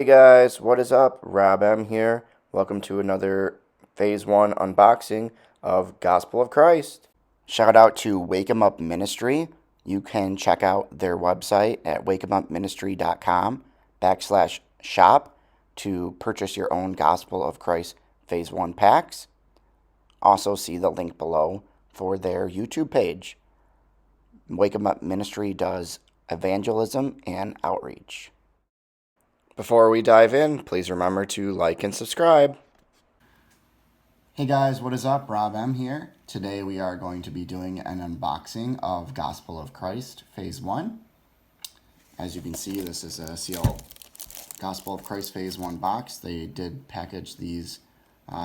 Hey guys, what is up? Rob M here. Welcome to another Phase 1 unboxing of Gospel of Christ. Shout out to Wake 'em Up Ministry. You can check out their website at wakeemupministry.com/shop to purchase your own Gospel of Christ Phase 1 packs. Also see the link below for their YouTube page. Wake 'em Up Ministry does evangelism and outreach. Before we dive in, please remember to like and subscribe. Hey guys, what is up? Rob M here. Today we are going to be doing an unboxing of Gospel of Christ Phase 1. As you can see, this is a sealed Gospel of Christ Phase 1 box. They did package these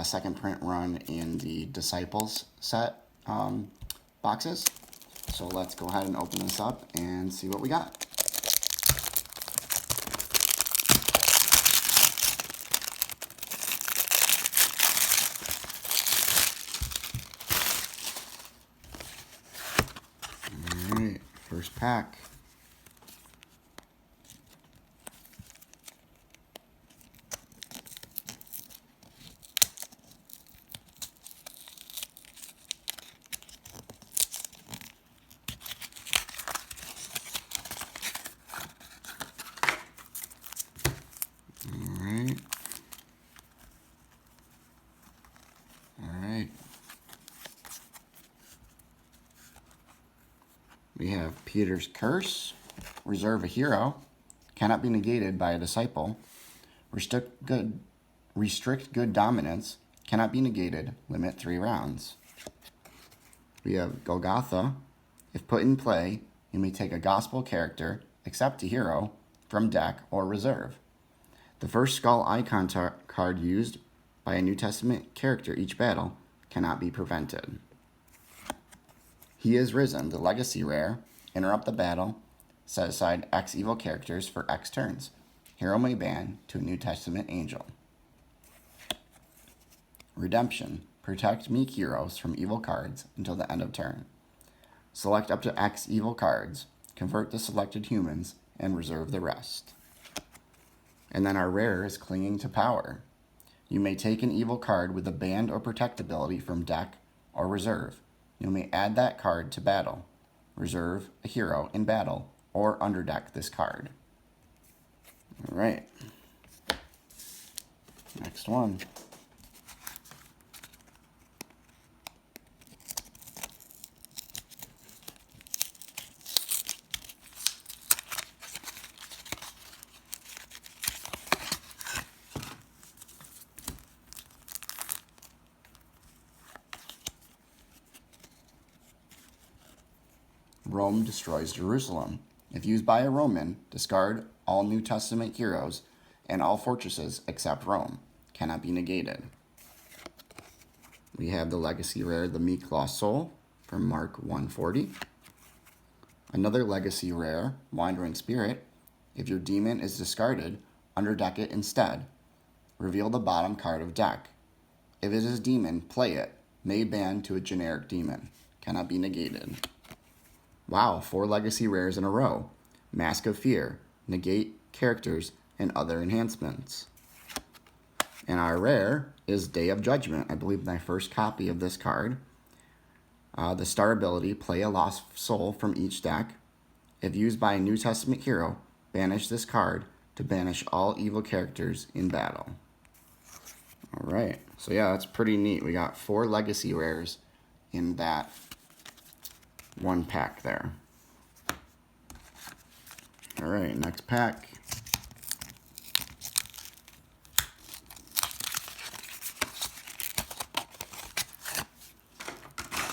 second print run in the Disciples set boxes. So let's go ahead and open this up and see what we got. Alright, first pack. Alright. We have Peter's curse, reserve a hero, cannot be negated by a disciple, restrict good dominance, cannot be negated, limit 3 rounds. We have Golgotha, if put in play, you may take a gospel character, except a hero, from deck or reserve. The first skull icon card used by a New Testament character each battle cannot be prevented. He is risen, the legacy rare, interrupt the battle, set aside X evil characters for X turns. Hero may ban to a New Testament angel. Redemption, protect meek heroes from evil cards until the end of turn. Select up to X evil cards, convert the selected humans, and reserve the rest. And then our rare is clinging to power. You may take an evil card with a banned or protect ability from deck or reserve. You may add that card to battle, reserve a hero in battle, or underdeck this card. All right. Next one. Rome destroys Jerusalem. If used by a Roman, discard all New Testament heroes and all fortresses except Rome. Cannot be negated. We have the legacy rare, the Meek Lost Soul, from Mark 140. Another legacy rare, Wandering Spirit. If your demon is discarded, underdeck it instead. Reveal the bottom card of deck. If it is demon, play it. May ban to a generic demon. Cannot be negated. Wow, 4 legacy rares in a row. Mask of Fear, negate characters, and other enhancements. And our rare is Day of Judgment. I believe my first copy of this card. The star ability, play a lost soul from each deck. If used by a New Testament hero, banish this card to banish all evil characters in battle. Alright, so yeah, that's pretty neat. We got 4 legacy rares in that one pack there. All right, next pack.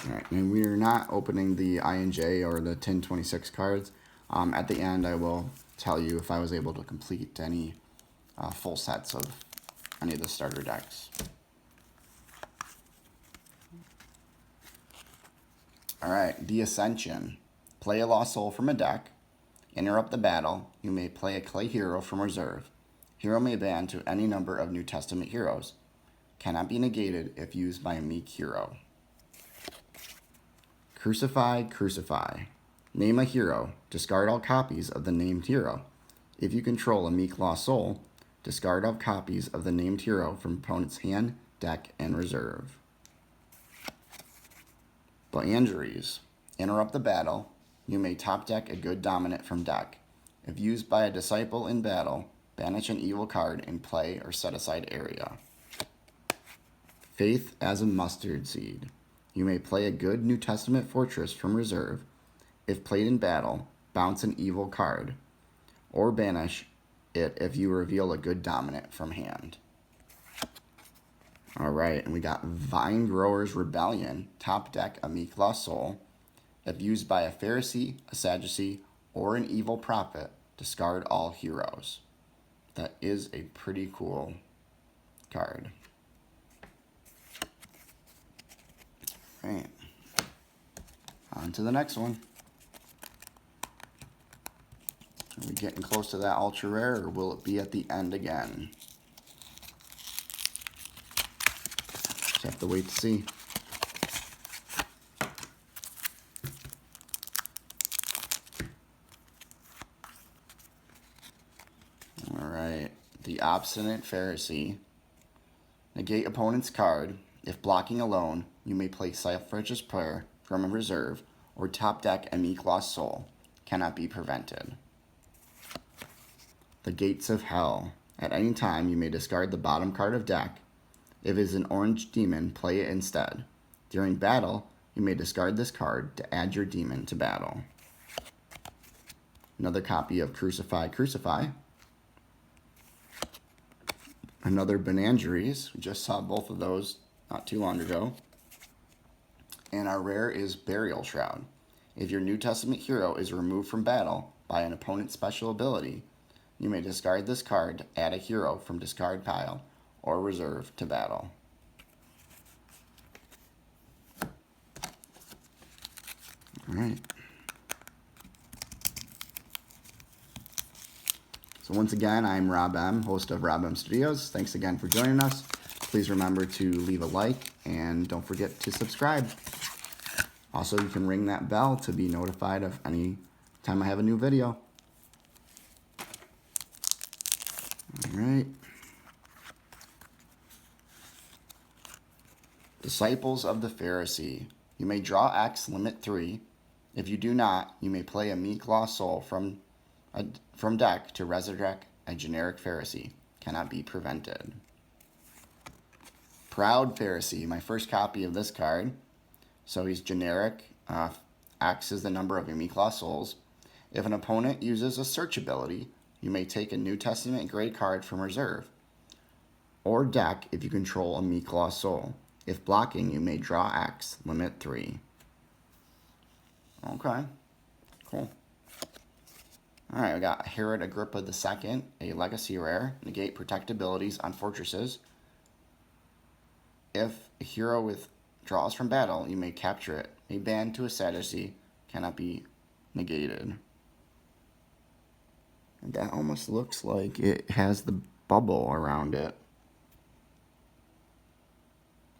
All right, and we are not opening the INJ or the 1026 cards. At the end, I will tell you if I was able to complete any full sets of any of the starter decks. All right, the Ascension. Play a lost soul from a deck. Interrupt the battle. You may play a clay hero from reserve. Hero may ban to any number of New Testament heroes. Cannot be negated if used by a meek hero. Crucify, crucify. Name a hero. Discard all copies of the named hero. If you control a meek lost soul, Discard all copies of the named hero from opponent's hand, deck, and reserve. Blandries. Interrupt the battle. You may top deck a good dominant from deck. If used by a disciple in battle, banish an evil card in play or set aside area. Faith as a mustard seed. You may play a good New Testament fortress from reserve. If played in battle, bounce an evil card, or banish it if you reveal a good dominant from hand. All right, and we got Vine Grower's Rebellion, top deck a meek lost soul. If used by a Pharisee, a Sadducee, or an evil prophet, discard all heroes. That is a pretty cool card. All right, on to the next one. Are we getting close to that ultra rare, or will it be at the end again? Just have to wait to see. All right, the Obstinate Pharisee. Negate opponent's card. If blocking alone, you may play Self-Righteous Prayer from a reserve or top deck a meek lost soul. Cannot be prevented. The Gates of Hell. At any time, you may discard the bottom card of deck. If it is an orange demon, play it instead. During battle, you may discard this card to add your demon to battle. Another copy of Crucify, Crucify. Another Bonangeries. We just saw both of those not too long ago. And our rare is Burial Shroud. If your New Testament hero is removed from battle by an opponent's special ability, you may discard this card to add a hero from discard pile or reserve to battle. All right. So once again, I'm Rob M., host of Rob M. Studios. Thanks again for joining us. Please remember to leave a like and don't forget to subscribe. Also, you can ring that bell to be notified of any time I have a new video. All right. Disciples of the Pharisee. You may draw X, limit 3. If you do not, you may play a meek lost soul from deck to resurrect a generic Pharisee. Cannot be prevented. Proud Pharisee, my first copy of this card. So he's generic. X is the number of your meek lost souls. If an opponent uses a search ability, you may take a New Testament grade card from reserve or deck if you control a meek lost soul. If blocking, you may draw X, limit 3. Okay, cool. All right, we got Herod Agrippa II, a legacy rare. Negate protect abilities on fortresses. If a hero withdraws from battle, you may capture it. May ban to a Sadducee, cannot be negated. And that almost looks like it has the bubble around it.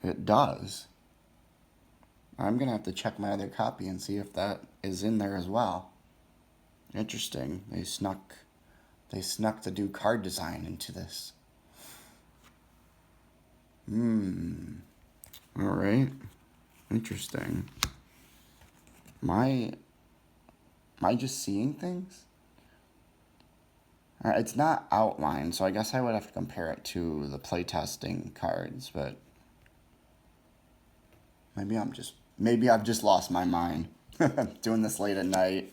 It does. I'm going to have to check my other copy and see if that is in there as well. Interesting. They snuck the do card design into this. All right. Interesting. Am I just seeing things? All right, it's not outlined, so I guess I would have to compare it to the playtesting cards, but maybe I've just lost my mind. Doing this late at night.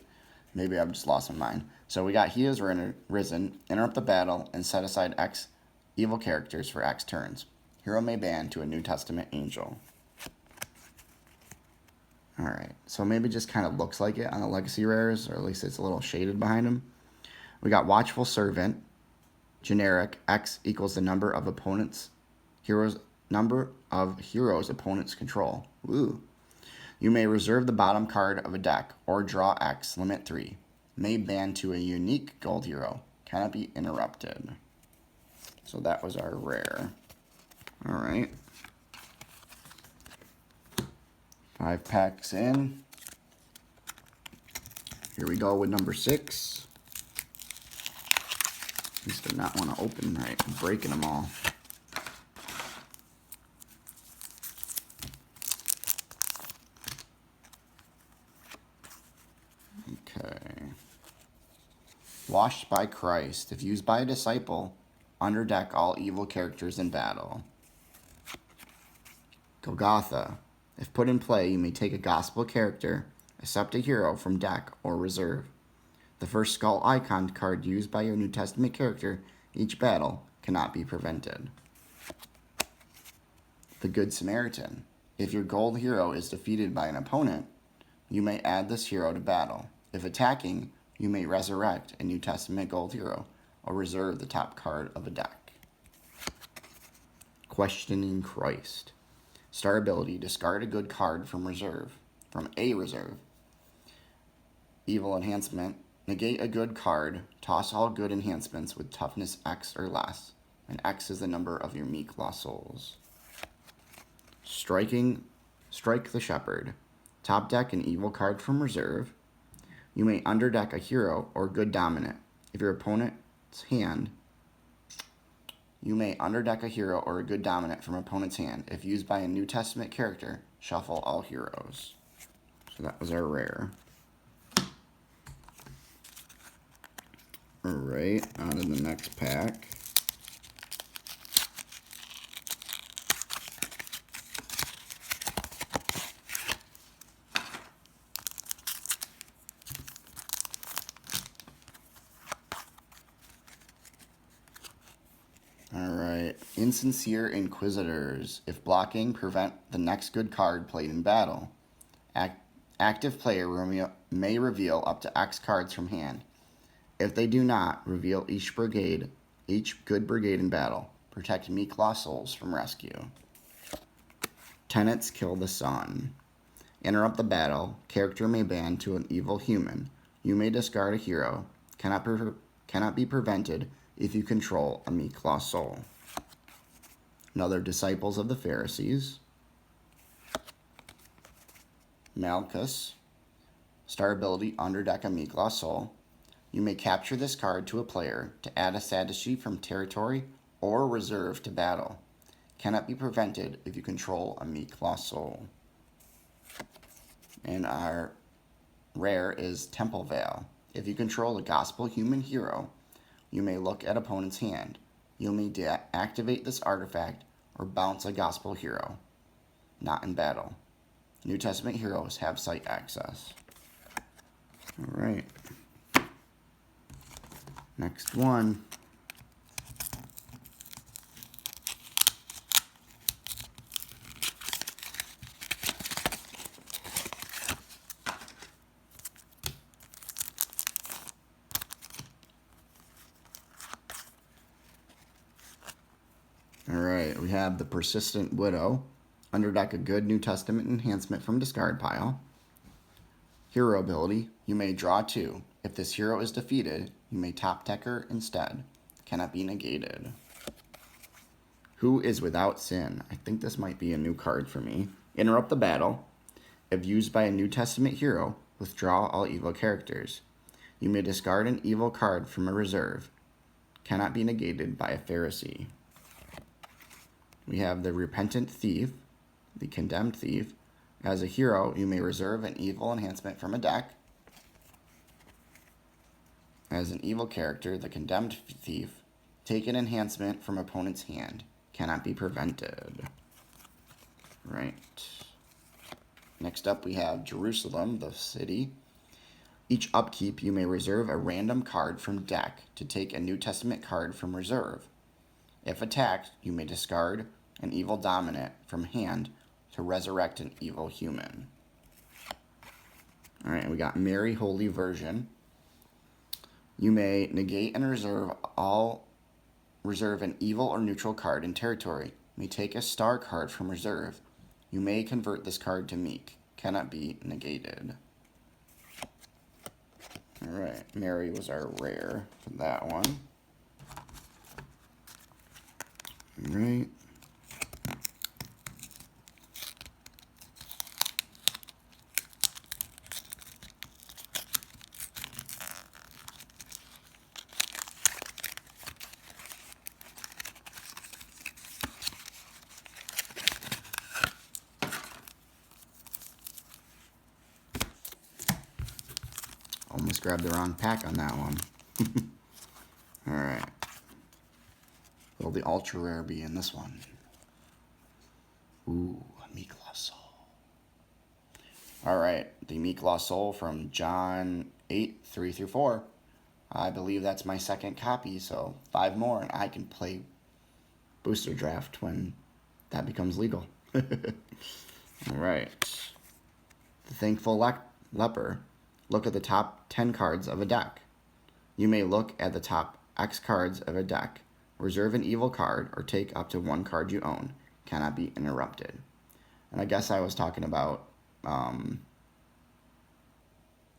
Maybe I've just lost my mind. So we got He is risen, interrupt the battle, and set aside X evil characters for X turns. Hero may ban to a New Testament angel. All right, so maybe just kind of looks like it on the legacy rares, or at least it's a little shaded behind them. We got Watchful Servant, generic. X equals the number of heroes opponents control. Ooh. You may reserve the bottom card of a deck or draw X, limit 3. May ban to a unique gold hero. Cannot be interrupted. So that was our rare. All right. 5 packs in. Here we go with number 6. These do not want to open right. I'm breaking them all. Okay. Washed by Christ. If used by a disciple, underdeck all evil characters in battle. Golgotha. If put in play, you may take a gospel character, accept a hero from deck or reserve. The first skull icon card used by your New Testament character each battle cannot be prevented. The Good Samaritan. If your gold hero is defeated by an opponent, you may add this hero to battle. If attacking, you may resurrect a New Testament gold hero or reserve the top card of a deck. Questioning Christ. Star ability, discard a good card from a reserve. Evil enhancement, negate a good card, toss all good enhancements with toughness X or less, and X is the number of your meek lost souls. Strike the Shepherd. Top deck an evil card from reserve. You may underdeck a hero or good dominant. If your opponent's hand, you may underdeck a hero or a good dominant from opponent's hand. If used by a New Testament character, shuffle all heroes. So that was our rare. Alright, on to the next pack. Alright, Insincere Inquisitors. If blocking, prevent the next good card played in battle. Active player may reveal up to X cards from hand. If they do not, reveal each good brigade in battle. Protect meek lost souls from rescue. Tenets kill the sun. Interrupt the battle. Character may ban to an evil human. You may discard a hero. Cannot be prevented if you control a meek lost soul. Another Disciples of the Pharisees. Malchus. Star ability, underdeck a meek lost soul. You may capture this card to a player to add a Sadducee from territory or reserve to battle. Cannot be prevented if you control a meek lost soul. And our rare is Temple Veil. If you control a gospel human hero, you may look at opponent's hand. You may deactivate this artifact or bounce a gospel hero. Not in battle. New Testament heroes have site access. All right. Next one. All right, we have the Persistent Widow. Underdeck a good New Testament enhancement from discard pile. Hero ability, you may draw 2. If this hero is defeated, you may top deck her instead. Cannot be negated. Who is Without Sin? I think this might be a new card for me. Interrupt the battle. If used by a New Testament hero, withdraw all evil characters. You may discard an evil card from a reserve. Cannot be negated by a Pharisee. We have the Repentant Thief, the Condemned Thief. As a hero, you may reserve an evil enhancement from a deck. As an evil character, the Condemned Thief, take an enhancement from opponent's hand. Cannot be prevented. Right. Next up, we have Jerusalem, the city. Each upkeep, you may reserve a random card from deck to take a New Testament card from reserve. If attacked, you may discard an evil dominant from hand to resurrect an evil human. All right, we got Mary Holy Virgin. You may negate and reserve an evil or neutral card in territory. You may take a star card from reserve. You may convert this card to meek. Cannot be negated. All right, Mary was our rare for that one. All right. Almost grabbed the wrong pack on that one. Alright. Will the ultra rare be in this one? Ooh, Meek Lost Soul. Alright, the Meek Lost Soul from John 8, 3-4. I believe that's my second copy, so 5 more, and I can play booster draft when that becomes legal. Alright. The Thankful Leper. Look at the top 10 cards of a deck. You may look at the top X cards of a deck. Reserve an evil card or take up to 1 card you own. Cannot be interrupted. And I guess I was talking about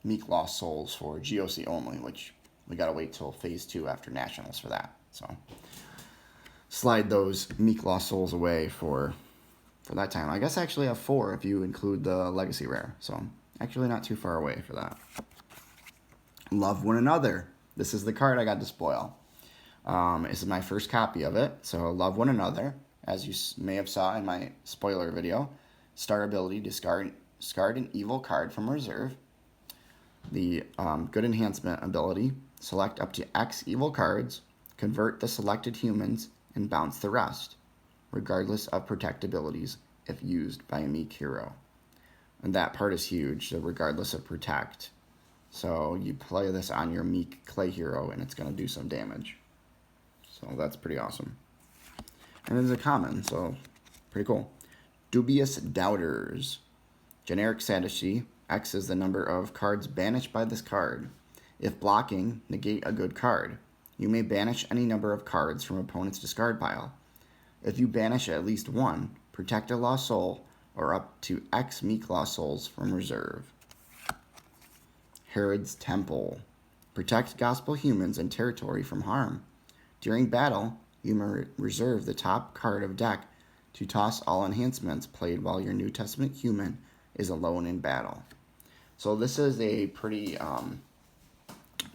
Meek Lost Souls for GOC only, which we gotta wait till Phase 2 after Nationals for that. So slide those Meek Lost Souls away for that time. I guess I actually have 4 if you include the Legacy Rare. So actually not too far away for that. Love One Another. This is the card I got to spoil. This is my first copy of it. So Love One Another, as you may have saw in my spoiler video. Star ability, discard an evil card from reserve. The Good Enhancement ability, select up to X evil cards, convert the selected humans, and bounce the rest, regardless of protect abilities if used by a Meek hero. And that part is huge, the regardless of protect. So you play this on your Meek clay hero and it's going to do some damage. So that's pretty awesome. And it's a common, so pretty cool. Dubious Doubters. Generic Sadducee. X is the number of cards banished by this card. If blocking, negate a good card. You may banish any number of cards from opponent's discard pile. If you banish at least 1, protect a lost soul or up to X Meek Lost Souls from reserve. Herod's Temple. Protect gospel humans and territory from harm. During battle, you may reserve the top card of deck to toss all enhancements played while your New Testament human is alone in battle. So this is a pretty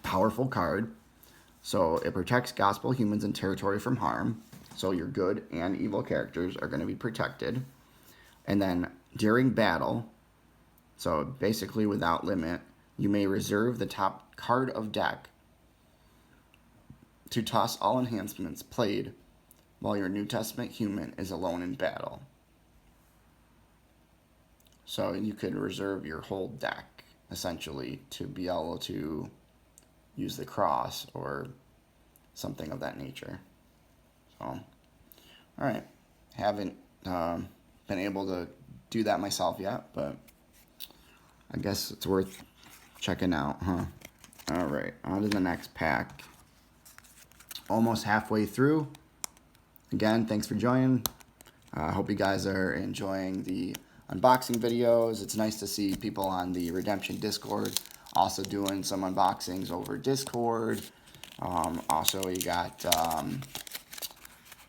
powerful card. So it protects gospel humans and territory from harm. So your good and evil characters are going to be protected. And then during battle, so basically without limit, you may reserve the top card of deck to toss all enhancements played while your New Testament human is alone in battle. So you could reserve your whole deck, essentially, to be able to use the cross or something of that nature. So, alright. Haven't been able to do that myself yet, but I guess it's worth checking out, huh? Alright, on to the next pack. Almost halfway through. Again, thanks for joining. I hope you guys are enjoying the unboxing videos. It's nice to see people on the Redemption Discord also doing some unboxings over Discord. Also, you got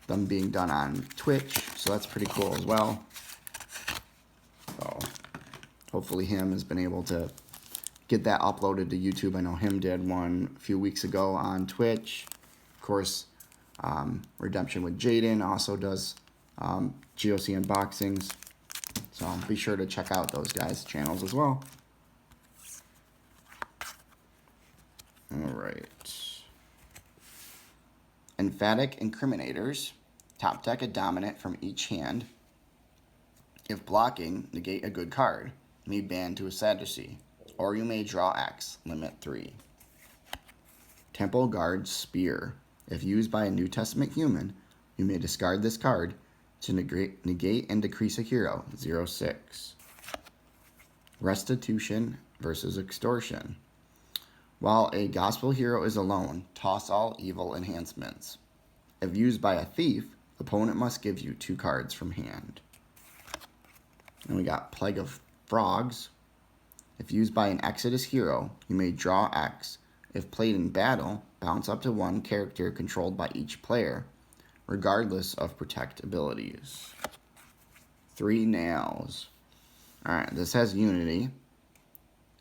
them being done on Twitch, so that's pretty cool as well. So hopefully him has been able to get that uploaded to YouTube. I know him did one a few weeks ago on Twitch. Of course, Redemption with Jaden also does GOC unboxings. So be sure to check out those guys' channels as well. Alright. Emphatic Incriminators. Top deck a dominant from each hand. If blocking, negate a good card. May ban to a Sadducee. Or you may draw X, limit 3. Temple Guard Spear. If used by a New Testament human, you may discard this card to negate and decrease a hero, 0-6. Restitution versus Extortion. While a gospel hero is alone, toss all evil enhancements. If used by a thief, opponent must give you 2 cards from hand. And we got Plague of Frogs. If used by an Exodus hero, you may draw X. If played in battle, bounce up to 1 character controlled by each player, regardless of protect abilities. 3 Nails. Alright, this has Unity.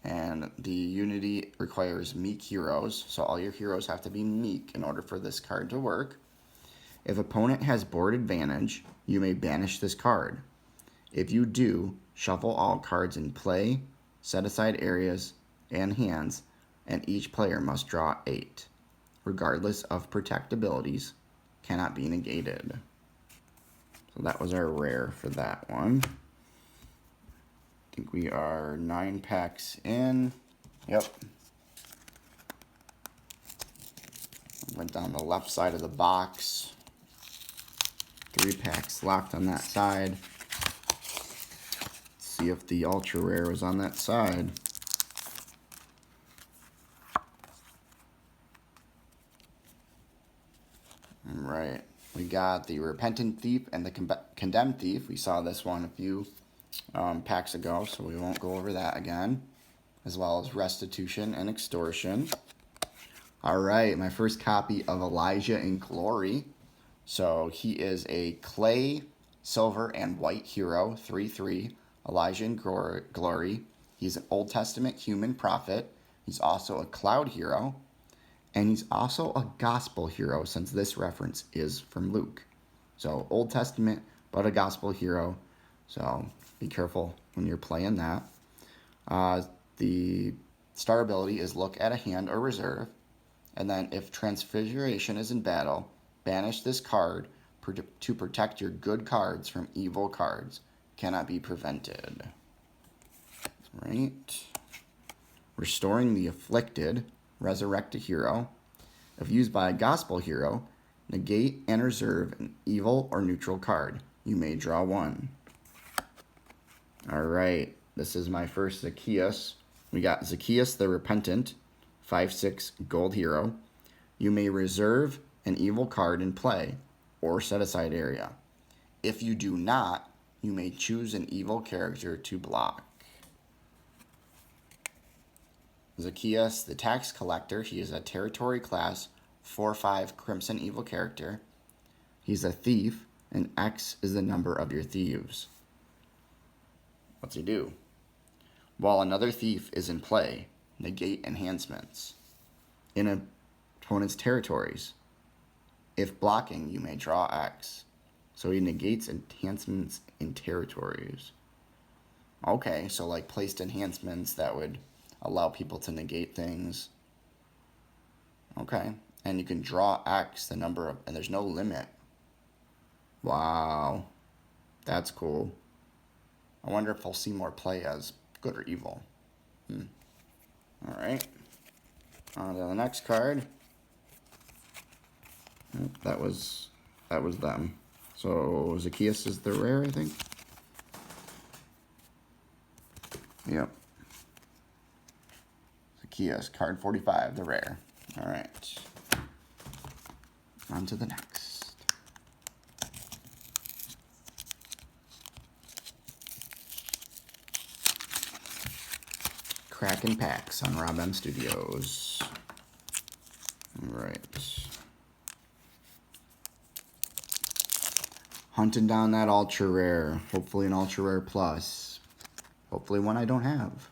And the Unity requires Meek heroes, so all your heroes have to be Meek in order for this card to work. If opponent has board advantage, you may banish this card. If you do, shuffle all cards in play, set aside areas and hands and each player must draw 8, regardless of protect abilities, cannot be negated. So that was our rare for that one. I think we are 9 packs in. Yep. Went down the left side of the box. 3 packs locked on that side. Let's see if the ultra rare was on that side. All right. We got the Repentant Thief and the Condemned Thief. We saw this one a few packs ago, so we won't go over that again. As well as Restitution and Extortion. All right, my first copy of Elijah in Glory. So he is a clay, silver, and white hero, 3/3, Elijah in Glory. He's an Old Testament human prophet. He's also a cloud hero. And he's also a gospel hero, since this reference is from Luke. So Old Testament, but a gospel hero. So be careful when you're playing that. The star ability is look at a hand or reserve. And then if Transfiguration is in battle, banish this card to protect your good cards from evil cards. Cannot be prevented. Right. Restoring the Afflicted. Resurrect a hero. If used by a gospel hero, negate and reserve an evil or neutral card. You may draw 1. All right. This is my first Zacchaeus. We got Zacchaeus the Repentant. 5/6 gold hero. You may reserve an evil card in play or set aside area. If you do not, you may choose an evil character to block. Zacchaeus the Tax Collector. He is a territory class 4/5 Crimson evil character. He's a thief, and X is the number of your thieves. What's he do? While another thief is in play, negate enhancements in an opponent's territories. If blocking, you may draw X. So he negates enhancements in territories. Okay, so like placed enhancements that would allow people to negate things. Okay, and you can draw X, the number of, and there's no limit. Wow, that's cool. I wonder if we'll see more play as good or evil. All right. On to the next card. That was them. So Zacchaeus is the rare, I think. Yep. Zacchaeus, card 45, the rare. All right. On to the next. Cracking packs on Rob M Studios. All right. Hunting down that ultra rare. Hopefully an ultra rare plus. Hopefully one I don't have.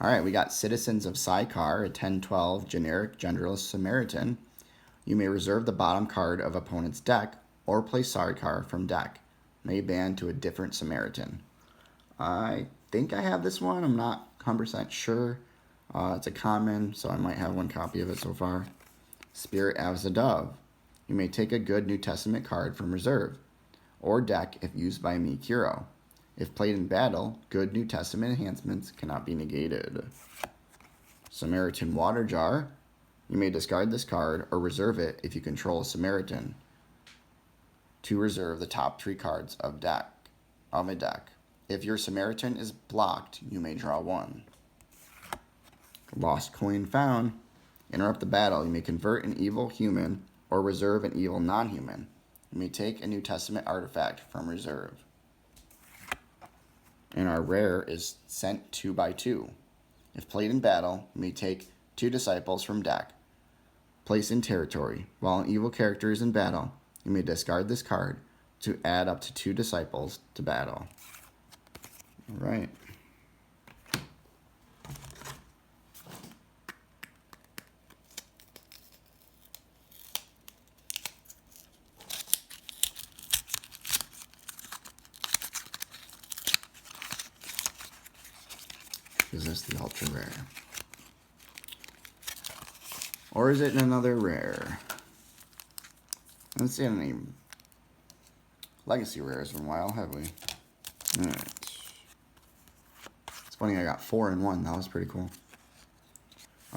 All right, we got Citizens of Sychar, a 10/12 generic Good Samaritan. You may reserve the bottom card of opponent's deck or play Sychar from deck. May ban to a different Samaritan. I think I have this one. I'm not 100% sure. It's a common, so I might have one copy of it so far. Spirit as a Dove. You may take a good New Testament card from reserve or deck if used by a meek hero. If played in battle, good New Testament enhancements cannot be negated. Samaritan Water Jar. You may discard this card or reserve it if you control a Samaritan to reserve the top 3 cards of a deck. If your Samaritan is blocked, you may draw 1. Lost Coin Found. Interrupt the battle. You may convert an evil human or reserve an evil non-human. You may take a New Testament artifact from reserve. And our rare is Sent 2/2. If played in battle, you may take 2 disciples from deck. Place in territory. While an evil character is in battle, you may discard this card to add up to 2 disciples to battle. All right. Is this the ultra rare? Or is it another rare? I haven't seen any legacy rares in a while, have we? Alright. It's funny I got 4 in 1. That was pretty cool.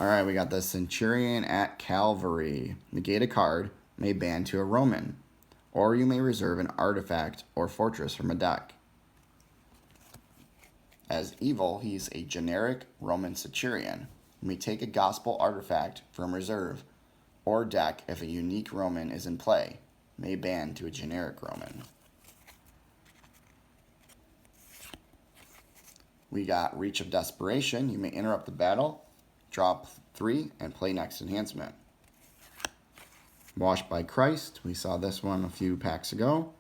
Alright, we got the Centurion at Calvary. Negate a card, may ban to a Roman. Or you may reserve an artifact or fortress from a deck. As evil, he's a generic Roman Centurion. You may take a gospel artifact from reserve or deck if a unique Roman is in play. May ban to a generic Roman. We got Reach of Desperation. You may interrupt the battle, drop 3, and play next enhancement. Washed by Christ. We saw this one a few packs ago.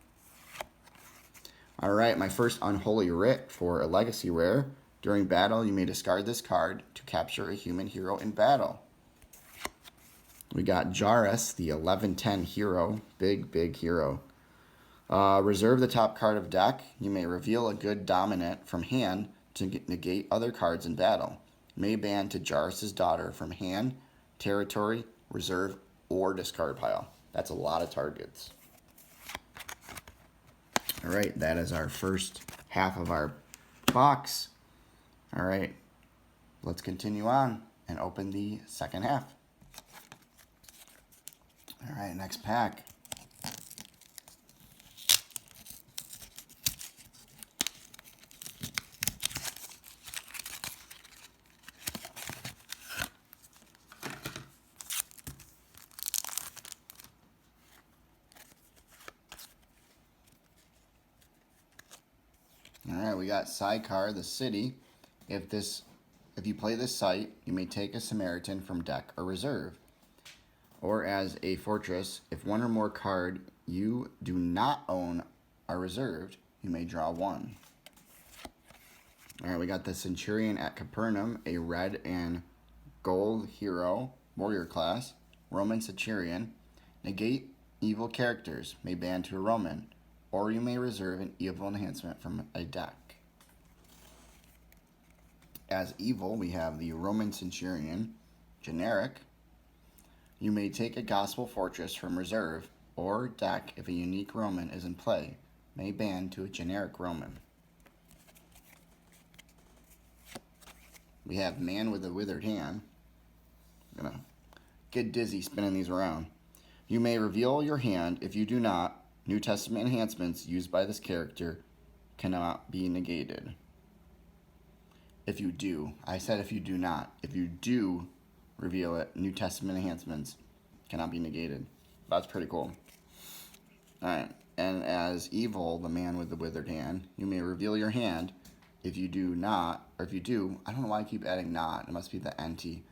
Alright, my first Unholy Writ for a legacy rare. During battle, you may discard this card to capture a human hero in battle. We got Jairus, the 1110 hero. Big hero. Reserve the top card of deck. You may reveal a good dominant from hand to negate other cards in battle. May ban to Jairus' daughter from hand, territory, reserve, or discard pile. That's a lot of targets. Alright, that is our first half of our box. Alright, let's continue on and open the second half. Alright, next pack. Alright, we got sidecar, the city. If you play this site, you may take a Samaritan from deck or reserve. Or as a fortress, if one or more card you do not own are reserved, you may draw 1. Alright, we got the Centurion at Capernaum, a red and gold hero, warrior class, Roman Centurion. Negate evil characters, may ban to a Roman. Or you may reserve an evil enhancement from a deck. As evil, we have the Roman Centurion, generic. You may take a gospel fortress from reserve or deck if a unique Roman is in play. May ban to a generic Roman. We have Man with a Withered Hand. I'm gonna get dizzy spinning these around. You may reveal your hand. If you do not, New Testament enhancements used by this character cannot be negated. If you do, I said if you do not. If you do reveal it, New Testament enhancements cannot be negated. That's pretty cool. Alright, and as evil, the Man with the Withered Hand, you may reveal your hand. If you do not, or if you do, I don't know why I keep adding not. It must be the NT.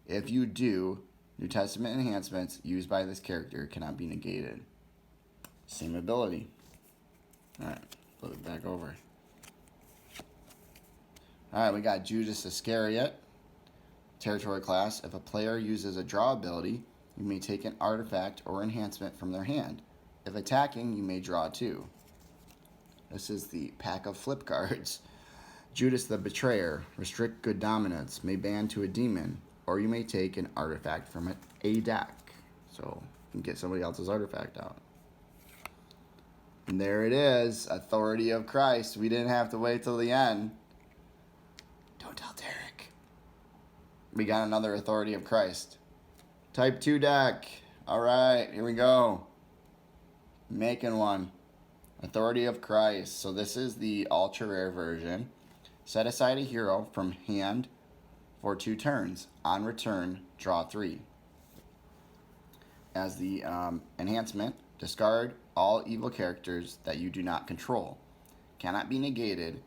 If you do, New Testament enhancements used by this character cannot be negated. Same ability. Alright, flip it back over. Alright, we got Judas Iscariot. Territory class. If a player uses a draw ability, you may take an artifact or enhancement from their hand. If attacking, you may draw 2. This is the pack of flip cards. Judas the Betrayer. Restrict good dominance. May ban to a demon. Or you may take an artifact from a deck. So you can get somebody else's artifact out. And there it is, Authority of Christ. We didn't have to wait till the end. Don't tell Derek. We got another Authority of Christ. Type 2 deck. Alright, here we go. Making one. Authority of Christ. So this is the ultra rare version. Set aside a hero from hand for 2 turns. On return, draw 3. As the enhancement, discard all evil characters that you do not control. Cannot be negated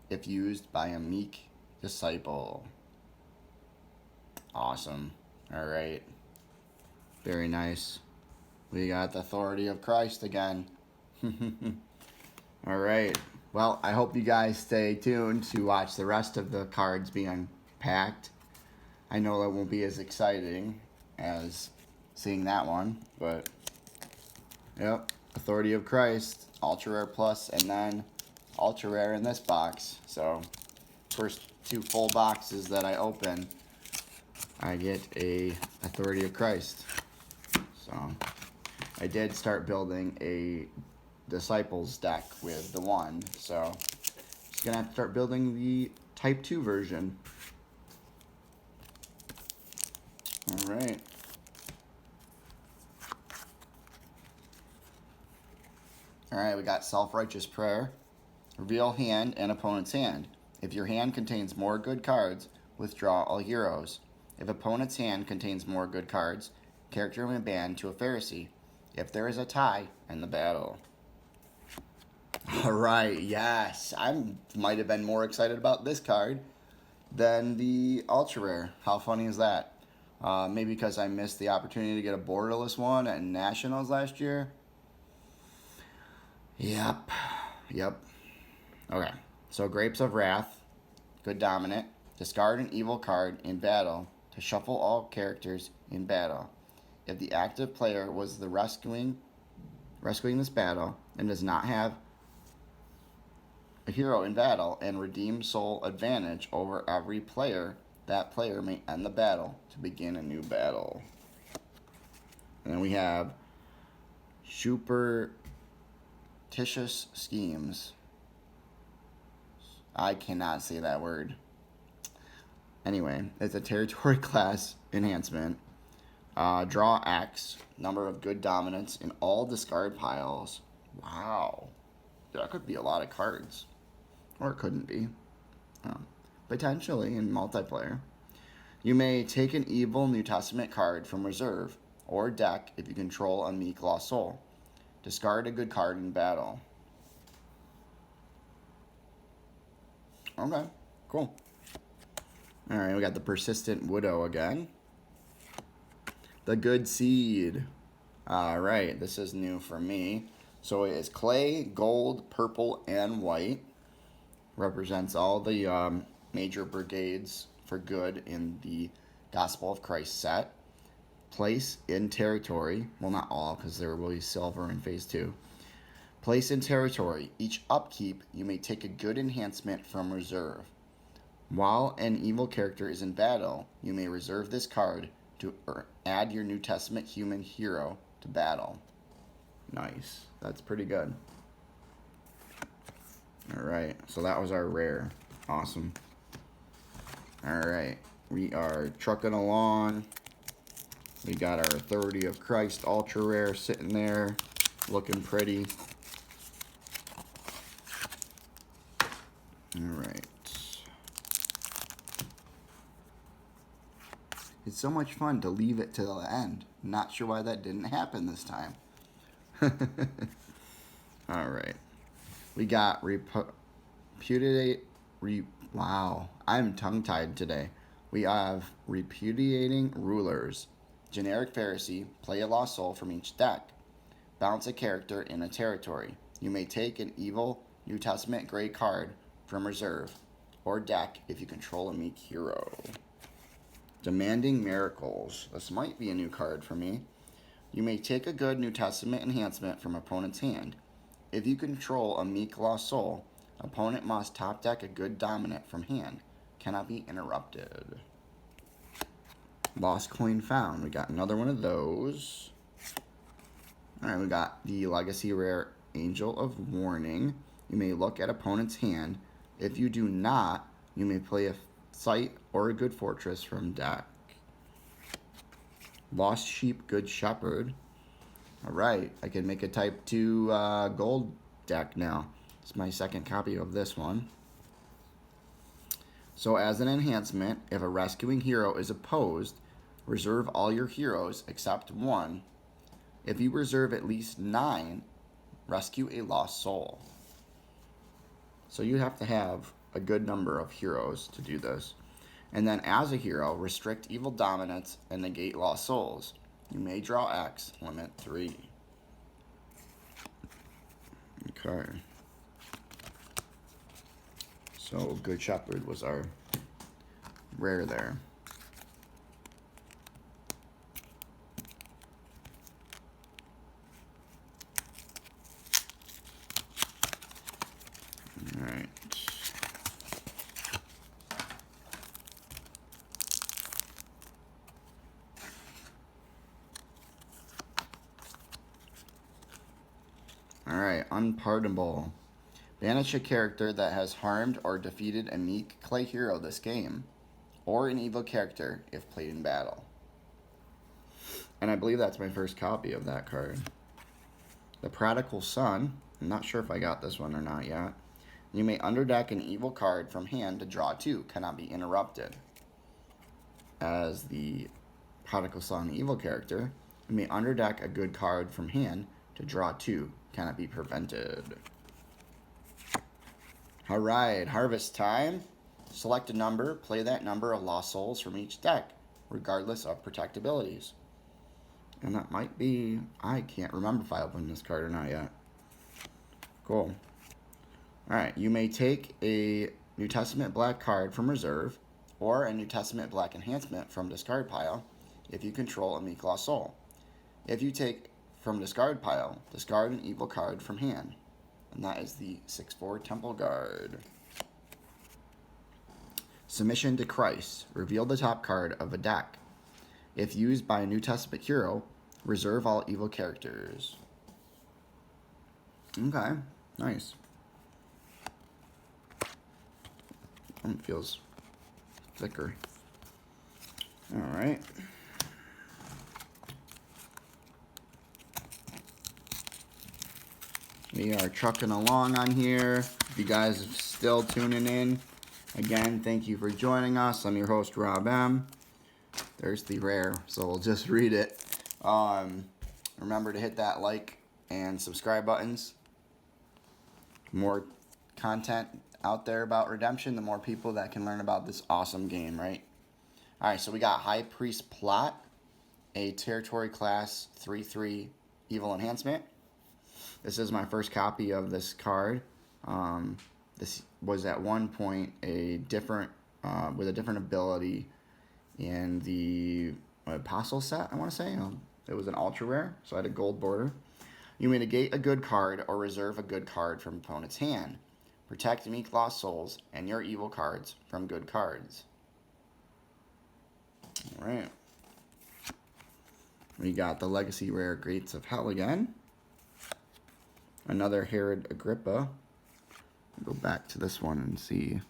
if used by a meek disciple. Awesome. Alright. Very nice. We got the Authority of Christ again. Alright. Well, I hope you guys stay tuned to watch the rest of the cards being packed. I know it won't be as exciting as seeing that one, but yep. Authority of Christ, Ultra Rare Plus, and then Ultra Rare in this box. So, first 2 full boxes that I open I get a Authority of Christ. So I did start building a Disciples deck with the 1, so just gonna have to start building the Type 2 version. All right. All right, we got Self-Righteous Prayer. Reveal hand and opponent's hand. If your hand contains more good cards, withdraw all heroes. If opponent's hand contains more good cards, character may ban to a Pharisee. If there is a tie, end the battle. All right, yes. I might have been more excited about this card than the Ultra Rare. How funny is that? Maybe because I missed the opportunity to get a borderless one at Nationals last year. Yep. Okay, so Grapes of Wrath, Good Dominant. Discard an evil card in battle to shuffle all characters in battle. If the active player was the rescuing this battle and does not have a hero in battle and redeem soul advantage over every player, that player may end the battle to begin a new battle. And then we have Superstitious Schemes. I cannot say that word. Anyway, it's a territory class enhancement. Draw X, number of good dominants in all discard piles. Wow. That could be a lot of cards. Or it couldn't be. Potentially in multiplayer. You may take an evil New Testament card from reserve or deck if you control a meek lost soul. Discard a good card in battle. Okay, cool. Alright, we got the Persistent Widow again. The Good Seed. Alright, this is new for me. So it is clay, gold, purple, and white. Represents all the major brigades for good in the Gospel of Christ set. Place in territory. Well, not all, because there will be silver in phase 2. Place in territory. Each upkeep, you may take a good enhancement from reserve. While an evil character is in battle, you may reserve this card to add your New Testament human hero to battle. Nice. That's pretty good. Alright, so that was our rare. Awesome. Alright, we are trucking along. We got our Authority of Christ Ultra Rare sitting there, looking pretty. Alright. It's so much fun to leave it to the end. Not sure why that didn't happen this time. Alright. We got wow, I'm tongue-tied today. We have Repudiating Rulers. Generic Pharisee, play a lost soul from each deck. Bounce a character in a territory. You may take an evil New Testament gray card from reserve or deck if you control a meek hero. Demanding Miracles. This might be a new card for me. You may take a good New Testament enhancement from opponent's hand. If you control a meek lost soul, opponent must top deck a good dominant from hand. Cannot be interrupted. Lost Coin Found. We got another one of those. Alright, we got the Legacy Rare Angel of Warning. You may look at opponent's hand. If you do not, you may play a Sight or a Good Fortress from deck. Lost Sheep, Good Shepherd. Alright, I can make a Type 2 gold deck now. It's my second copy of this one. So as an enhancement, if a rescuing hero is opposed, reserve all your heroes except one. If you reserve at least 9, rescue a lost soul. So you have to have a good number of heroes to do this. And then as a hero, restrict evil dominants and negate lost souls. You may draw X, limit 3. Okay. So Good Shepherd was our rare there. Alright. Unpardonable. Banish a character that has harmed or defeated a meek clay hero this game, or an evil character if played in battle. And I believe that's my first copy of that card. The Prodigal Son. I'm not sure if I got this one or not yet. You may underdeck an evil card from hand to draw 2. Cannot be interrupted. As the Prodigal Son evil character, you may underdeck a good card from hand to draw 2. Cannot be prevented. Alright, harvest time. Select a number, play that number of lost souls from each deck, regardless of protect abilities. And that might be, I can't remember if I opened this card or not yet. Cool. Alright, you may take a New Testament black card from reserve, or a New Testament black enhancement from discard pile, if you control a meek lost soul. If you take from discard pile, discard an evil card from hand. And that is the 6/4 Temple Guard. Submission to Christ. Reveal the top card of a deck. If used by a New Testament hero, reserve all evil characters. Okay, nice. It feels thicker. Alright. We are trucking along on here. If you guys are still tuning in, again, thank you for joining us. I'm your host, Rob M. There's the rare, so we'll just read it. Remember to hit that like and subscribe buttons. More content out there about Redemption, the more people that can learn about this awesome game, right? Alright, so we got High Priest Plot, a territory class 3/3 evil enhancement. This is my first copy of this card. This was at one point a different, with a different ability in the Apostle set, I want to say. It was an ultra rare, so I had a gold border. You may negate a good card or reserve a good card from opponent's hand. Protect meek lost souls and your evil cards from good cards. Alright. We got the Legacy Rare Gates of Hell again. Another Herod Agrippa. Go back to this one and see.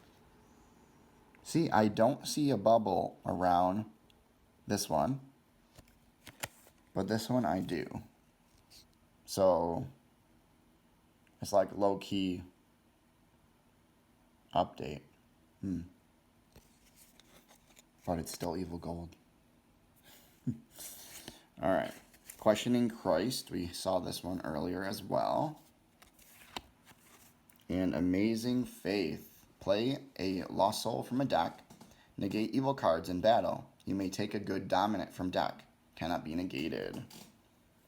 See, I don't see a bubble around this one, but this one I do. So it's like low-key update. But it's still evil gold. Alright. Questioning Christ. We saw this one earlier as well. And Amazing Faith. Play a lost soul from a deck. Negate evil cards in battle. You may take a good dominant from deck. Cannot be negated.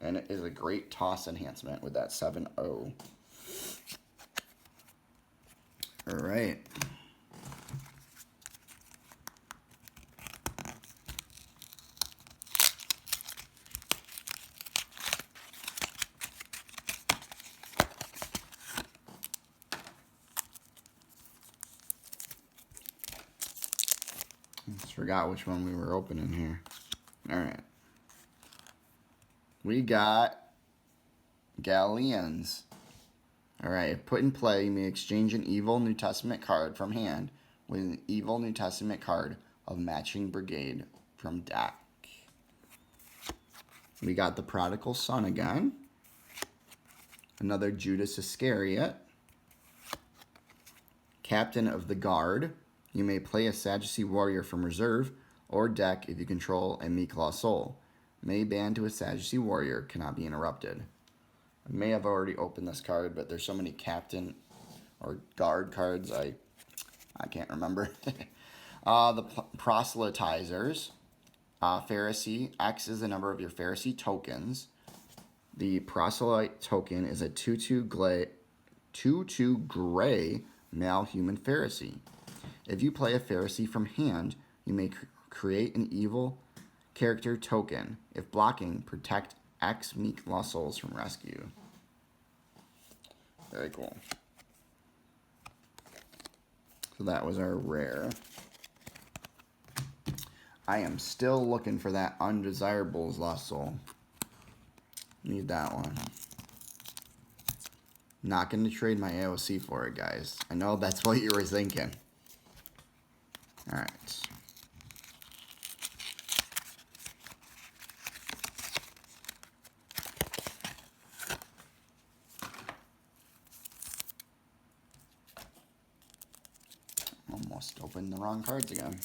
And it is a great toss enhancement with that 7/0. Alright. Just forgot which one we were opening here. Alright. We got Galileans. Alright, if put in play, you may exchange an evil New Testament card from hand with an evil New Testament card of matching brigade from deck. We got the Prodigal Son again. Another Judas Iscariot. Captain of the Guard. You may play a Sadducee warrior from reserve or deck if you control a meek lost soul. May ban to a Sadducee warrior, cannot be interrupted. I may have already opened this card, but there's so many captain or guard cards, I can't remember. The proselytizers. Pharisee. X is the number of your Pharisee tokens. The proselyte token is a 2/2 gray male human Pharisee. If you play a Pharisee from hand, you may create an evil character token. If blocking, protect X meek lost souls from rescue. Very cool. So that was our rare. I am still looking for that Undesirable's lost soul. Need that one. Not going to trade my AOC for it, guys. I know that's what you were thinking. All right. Almost opened the wrong cards again.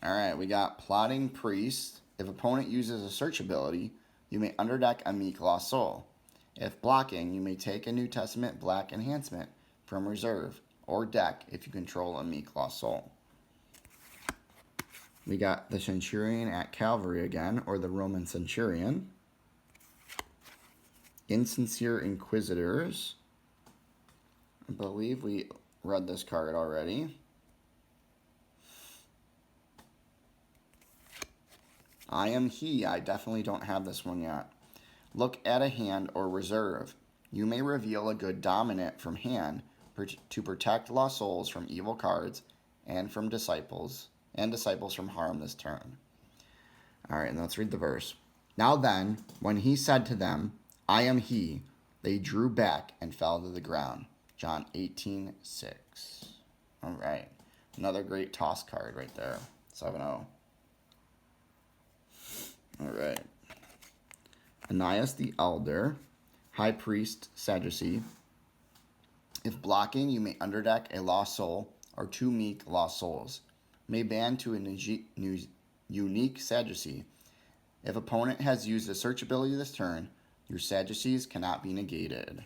All right, we got Plotting Priest. If opponent uses a search ability, you may underdeck a Meek Lost Soul. If blocking, you may take a New Testament Black Enhancement from reserve or deck if you control a Meek Lost Soul. We got the Centurion at Calvary again, or the Roman Centurion. Insincere Inquisitors. I believe we read this card already. I am he. I definitely don't have this one yet. Look at a hand or reserve. You may reveal a good dominant from hand to protect lost souls from evil cards and from disciples from harm this turn. All right, and let's read the verse. Now then, when he said to them, I am he, they drew back and fell to the ground. John 18:6. All right, another great toss card right there. 7-0. All right. Ananias the Elder, High Priest, Sadducee. If blocking, you may underdeck a lost soul or 2 meek lost souls. May ban to a unique Sadducee. If opponent has used a search ability this turn, your Sadducees cannot be negated.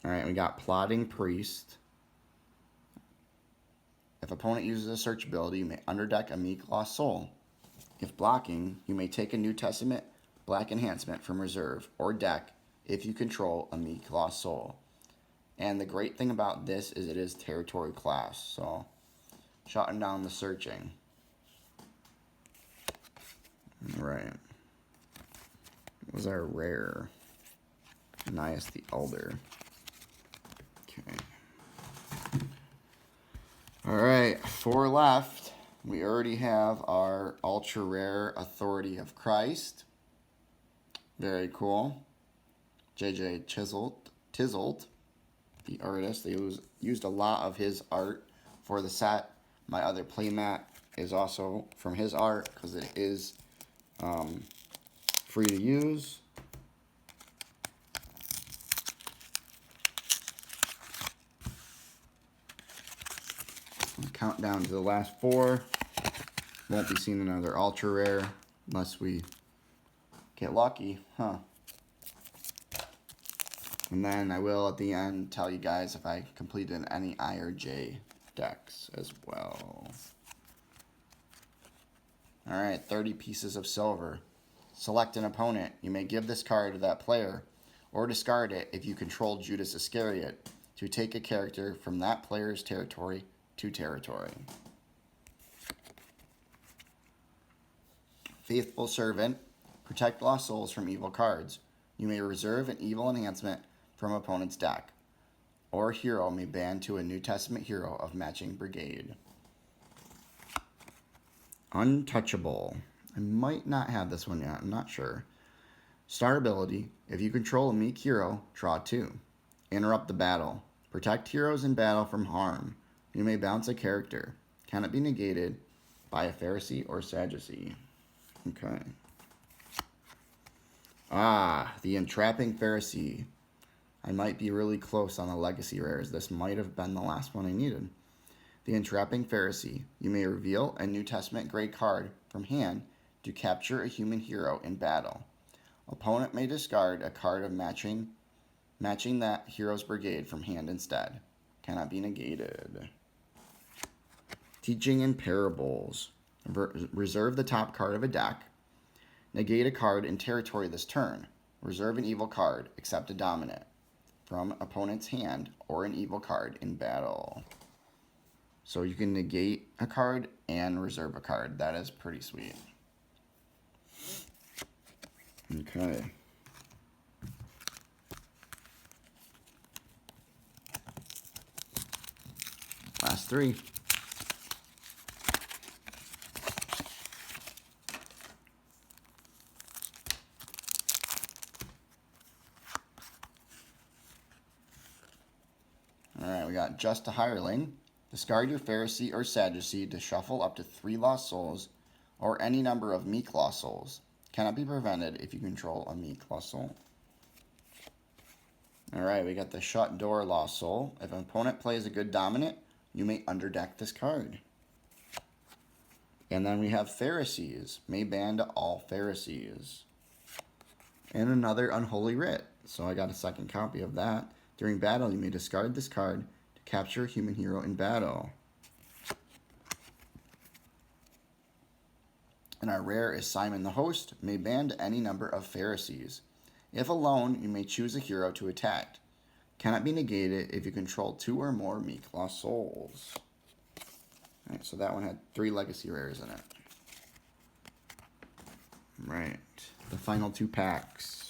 All right, we got Plotting Priest. If opponent uses a search ability, you may underdeck a meek lost soul. If blocking, you may take a New Testament Black Enhancement from reserve or deck if you control a meek lost soul. And the great thing about this is it is territory class, so shutting down the searching. All right. What was our rare? Ananias the Elder. Okay. All right, 4 left. We already have our ultra rare Authority of Christ. Very cool. J.J. Tizzled, the artist. They used a lot of his art for the set. My other playmat is also from his art because it is free to use. Count down to the last 4. Won't be seeing another ultra rare unless we get lucky, huh? And then I will at the end tell you guys if I completed any I or J decks as well. All right, 30 pieces of silver. Select an opponent. You may give this card to that player or discard it if you control Judas Iscariot to take a character from that player's territory to territory. Faithful Servant. Protect lost souls from evil cards. You may reserve an evil enhancement from opponent's deck. Or hero may ban to a New Testament hero of matching brigade. Untouchable. I might not have this one yet. I'm not sure. Star ability. If you control a meek hero, draw 2. Interrupt the battle. Protect heroes in battle from harm. You may bounce a character. Can it be negated by a Pharisee or Sadducee? Okay. The Entrapping Pharisee. I might be really close on the legacy rares. This might have been the last one I needed. The Entrapping Pharisee. You may reveal a New Testament grade card from hand to capture a human hero in battle. Opponent may discard a card of matching that hero's brigade from hand instead. Cannot be negated. Teaching in Parables. Reserve the top card of a deck. Negate a card in territory this turn. Reserve an evil card, except a dominant, from opponent's hand or an evil card in battle. So you can negate a card and reserve a card. That is pretty sweet. Okay. Last 3. we got Just a Hireling. Discard your Pharisee or Sadducee to shuffle up to 3 lost souls or any number of meek lost souls. Cannot be prevented if you control a meek lost soul. Alright, we got the Shut Door lost soul. If an opponent plays a good dominant, you may underdeck this card. And then we have Pharisees. May ban to all Pharisees. And another Unholy Writ. So I got a second copy of that. During battle, you may discard this card to capture a human hero in battle. And our rare is Simon the Host. May ban to any number of Pharisees. If alone, you may choose a hero to attack. Cannot be negated if you control 2 or more meek lost souls. Alright, so that one had 3 legacy rares in it. Right, the final 2 packs.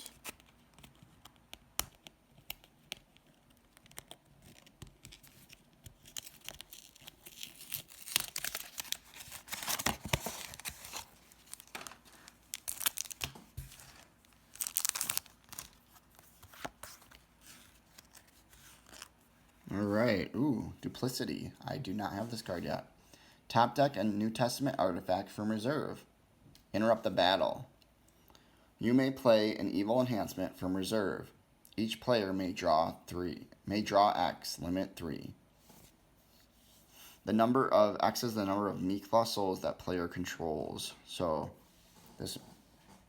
Alright, ooh, Duplicity. I do not have this card yet. Top deck a New Testament artifact from reserve. Interrupt the battle. You may play an evil enhancement from reserve. Each player may draw X, limit 3. The number of X is the number of meek lost souls that player controls. So this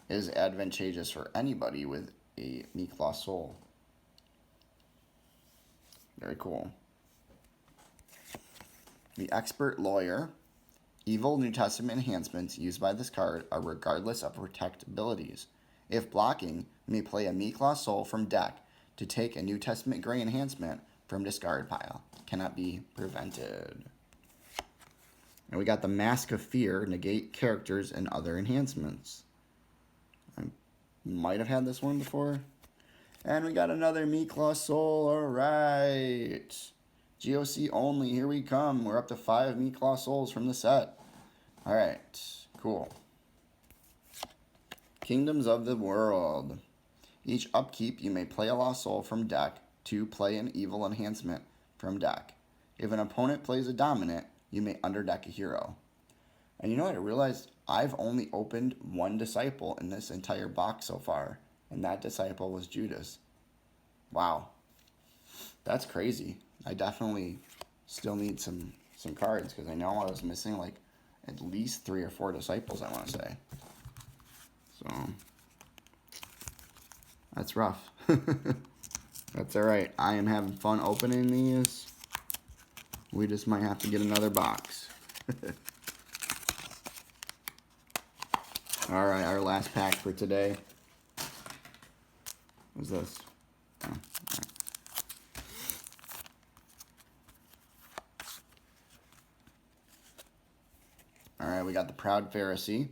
is advantageous for anybody with a meek lost soul. Very cool. The Expert Lawyer. Evil New Testament enhancements used by this card are regardless of protect abilities. If blocking, you may play a meek lost soul from deck to take a New Testament gray enhancement from discard pile. Cannot be prevented. And we got the Mask of Fear. Negate characters and other enhancements. I might have had this one before. And we got another meek lost soul. Alright. GOC only. Here we come. We're up to 5 meek lost souls from the set. Alright. Cool. Kingdoms of the World. Each upkeep, you may play a lost soul from deck to play an evil enhancement from deck. If an opponent plays a dominant, you may underdeck a hero. And you know what? I realized I've only opened 1 disciple in this entire box so far. And that disciple was Judas. Wow. That's crazy. I definitely still need some cards because I know I was missing like at least 3 or 4 disciples, I want to say. So that's rough. That's alright. I am having fun opening these. We just might have to get another box. Alright, our last pack for today. What's this? Oh, Alright, we got the Proud Pharisee.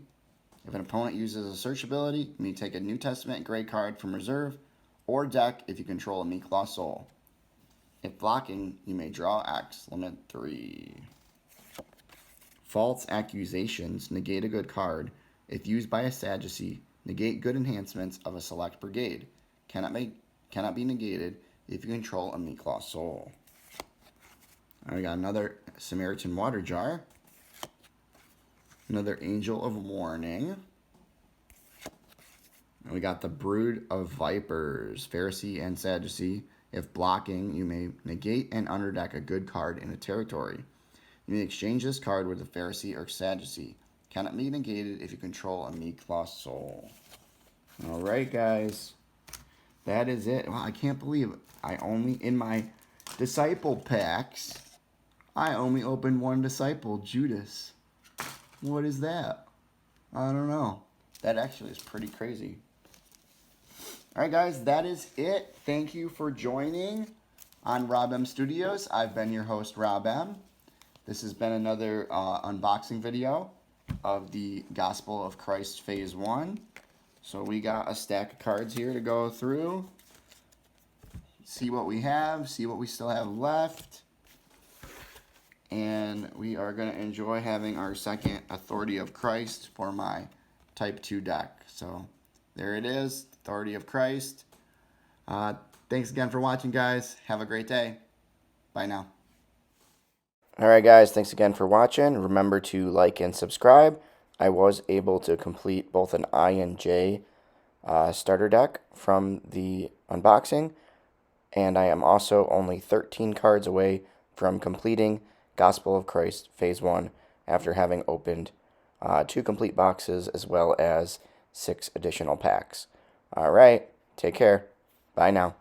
If an opponent uses a search ability, you may take a New Testament gray card from reserve or deck if you control a meek lost soul. If blocking, you may draw X, limit 3. False Accusations. Negate a good card. If used by a Sadducee, negate good enhancements of a select brigade. Cannot be negated if you control a meek lost soul. Alright, we got another Samaritan Water Jar. Another Angel of Warning. And we got the Brood of Vipers, Pharisee and Sadducee. If blocking, you may negate and underdeck a good card in a territory. You may exchange this card with a Pharisee or Sadducee. Cannot be negated if you control a meek lost soul. Alright, guys. That is it. Wow, I can't believe it. In my disciple packs, I only opened 1 disciple, Judas. What is that? I don't know. That actually is pretty crazy. Alright guys, that is it. Thank you for joining on Rob M Studios. I've been your host, Rob M. This has been another unboxing video of the Gospel of Christ Phase 1. So we got a stack of cards here to go through. See what we have, see what we still have left. And we are going to enjoy having our second Authority of Christ for my Type 2 deck. So there it is, Authority of Christ. Thanks again for watching, guys. Have a great day. Bye now. All right, guys, thanks again for watching. Remember to like and subscribe. I was able to complete both an I and J starter deck from the unboxing, and I am also only 13 cards away from completing Gospel of Christ Phase 1 after having opened 2 complete boxes as well as 6 additional packs. All right, take care. Bye now.